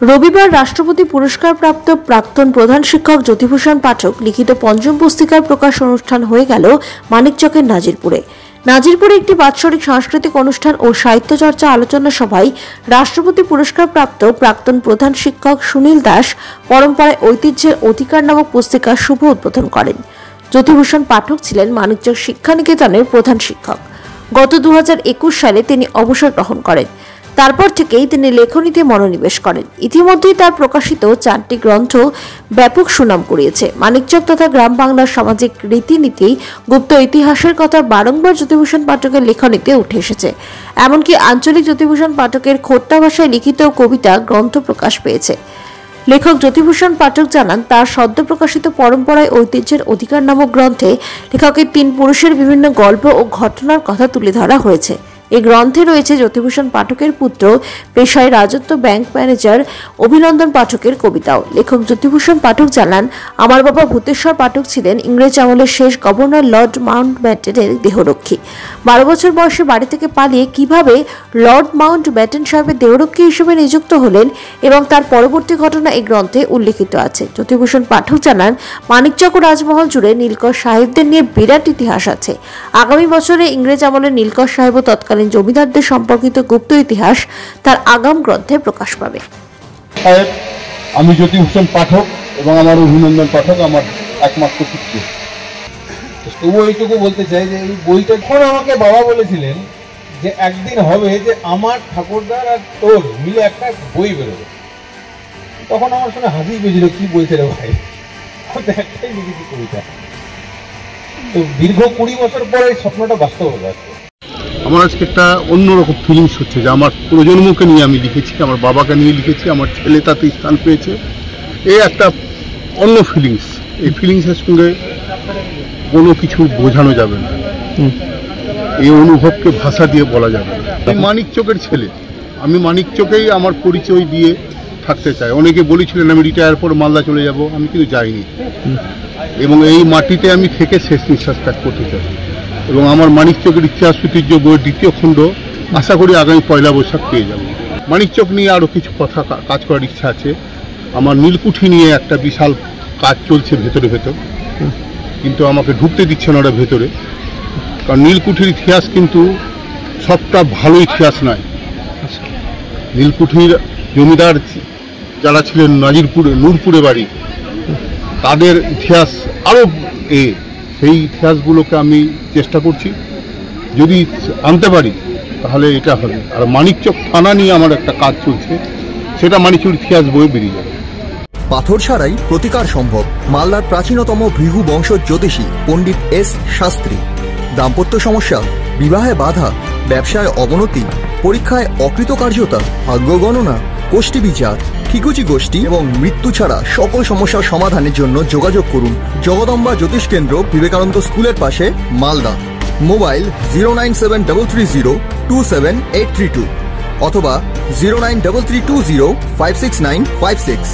রবিবার রাষ্ট্রপতি পুরস্কারপ্রাপ্ত প্রাক্তন প্রধান শিক্ষক জ্যোতিভূষণ পাঠক লিখিত পঞ্চম পুস্তিকার প্রকাশ অনুষ্ঠান হয়ে গেল মানিকচকের নাজিরপুরে। নাজিরপুরে একটি বাৎসরিক সাংস্কৃতিক অনুষ্ঠান ও সাহিত্য চর্চা আলোচনা সভায় রাষ্ট্রপতি পুরস্কারপ্রাপ্ত প্রাক্তন প্রধান শিক্ষক সুনীল দাস পরম্পরায় ঐতিহ্যের অধিকার নামক পুস্তিকার শুভ উদ্বোধন করেন। জ্যোতিভূষণ পাঠক ছিলেন মানিকচক শিক্ষানিকেতনের প্রধান শিক্ষক। গত 2021 সালে তিনি অবসর গ্রহণ করেন। তারপর থেকেই তিনি লেখনীতে মনোনিবেশ করেন। ইতিমধ্যেই তার প্রকাশিত 4টি গ্রন্থ ব্যাপক সুনাম কুড়িয়েছে। মানিকচক তথা গ্রাম বাংলার সামাজিক রীতিনীতি, গুপ্ত ইতিহাসের কথা বারংবার জ্যোতিভূষণ পাঠকের লেখনীতে উঠে এসেছে। এমনকি আঞ্চলিক জ্যোতিভূষণ পাঠকের খোট্টা ভাষায় লিখিত কবিতা গ্রন্থ প্রকাশ পেয়েছে। লেখক জ্যোতিভূষণ পাঠক জানান, তার সদ্য প্রকাশিত পরম্পরায় ঐতিহ্যের অধিকার নামক গ্রন্থে লেখকের 3 পুরুষের বিভিন্ন গল্প ও ঘটনার কথা তুলে ধরা হয়েছে। এই গ্রন্থে রয়েছে জ্যোতিভূষণ পাঠকের পুত্র, পেশায় রাজত্ব ব্যাংক ম্যানেজার অভিনন্দন পাঠকের কবিতাও। লেখক জ্যোতিভূষণ পাঠক জানান, আমার বাবা ভূতেশ্বর পাঠক ছিলেন ইংরেজ আমলের শেষ গভর্নর লর্ড মাউন্টব্যাটেনের দেহরক্ষী। 12 বছর বয়সে বাড়ি থেকে পালিয়ে কিভাবে লর্ড মাউন্টব্যাটেন সাহেবের দেহরক্ষী হিসেবে নিযুক্ত হলেন এবং তার পরবর্তী ঘটনা এই গ্রন্থে উল্লেখিত আছে। জ্যোতিভূষণ পাঠক জানান, মানিকচক ও রাজমহল জুড়ে নীলকর সাহেবদের নিয়ে বিরাট ইতিহাস আছে। আগামী বছরে ইংরেজ আমলের নীলকর সাহেব ও তৎকালীন জমিদারদের সম্পর্কিত গুপ্ত ইতিহাস তার আগাম গ্রন্থে প্রকাশ পাবে। আমি জ্যোতিভূষণ পাঠক এবং আমার অভিনন্দন পাঠক আমার একমাত্র পুত্র। তবু এইটুকু বলতে চাই যে এই বইটা যখন আমাকে বাবা বলেছিলেন যে একদিন হবে যে আমার ঠাকুরদার আর তোর মিলে একটা বই বেরোবে, তখন আমার শুনে হাসি পেয়েছিল, কি বলছে রে ভাই, একটাই লিখেছি কবিতা। তো দীর্ঘ 20 বছর পরে এই স্বপ্নটা বাস্তব হয়ে যাচ্ছে। আমার আজকে একটা অন্যরকম ফিলিংস হচ্ছে যে আমার প্রজন্মকে নিয়ে আমি লিখেছি, আমার বাবাকে নিয়ে লিখেছি, আমার ছেলে তাতে স্থান পেয়েছে। এই একটা অন্য ফিলিংস। এই ফিলিংসের সঙ্গে কোনো কিছু বোঝানো যাবে না, এই অনুভবকে ভাষা দিয়ে বলা যাবে না। আমি মানিকচকের ছেলে, আমি মানিকচকেই আমার পরিচয় দিয়ে থাকতে চাই। অনেকে বলেছিলেন আমি রিটায়ার পর মালদা চলে যাব, আমি কিন্তু যাইনি এবং এই মাটিতে আমি থেকে শেষ নিঃশ্বাস ত্যাগ করতে চাই। এবং আমার মানিকচকের ইতিহাস ঐতিহ্য বইয়ের 2য় খণ্ড আশা করি আগামী 1 বৈশাখ পেয়ে যাব। মানিকচক নিয়ে আরও কিছু কথা কাজ করার ইচ্ছা আছে। আমার নীলকুঠি নিয়ে একটা বিশাল কাজ চলছে ভেতরে, কিন্তু আমাকে ঢুকতে দিচ্ছে না ওরা ভেতরে, কারণ নীলকুঠির ইতিহাস কিন্তু সবটা ভালো ইতিহাস নয়। নীলকুঠির জমিদার যারা ছিলেন নাজিরপুরে, নূরপুরে বাড়ি, তাদের ইতিহাস আরও সেই ইতিহাসগুলোকে আমি চেষ্টা করছি, যদি আনতে পারি তাহলে এটা হবে। আর মানিকচক থানা নিয়ে আমার একটা কাজ চলছে, সেটা মানিকচকের ইতিহাস বই বেরিয়ে যাবে। পাথর ছাড়াই প্রতিকার সম্ভব। মালদার প্রাচীনতম ভৃগু বংশ জ্যোতিষী পণ্ডিত এস শাস্ত্রী। দাম্পত্য সমস্যা, বিবাহে বাধা, ব্যবসায় অবনতি, পরীক্ষায় অকৃতকার্যতা, ভাগ্য গণনা, গোষ্ঠী বিচার, ঠিকুচি গোষ্ঠী এবং মৃত্যু ছাড়া সকল সমস্যার সমাধানের জন্য যোগাযোগ করুন জগদম্বা জ্যোতিষ কেন্দ্র, বিবেকানন্দ স্কুলের পাশে, মালদা। মোবাইল 09733027832 অথবা 09332056956।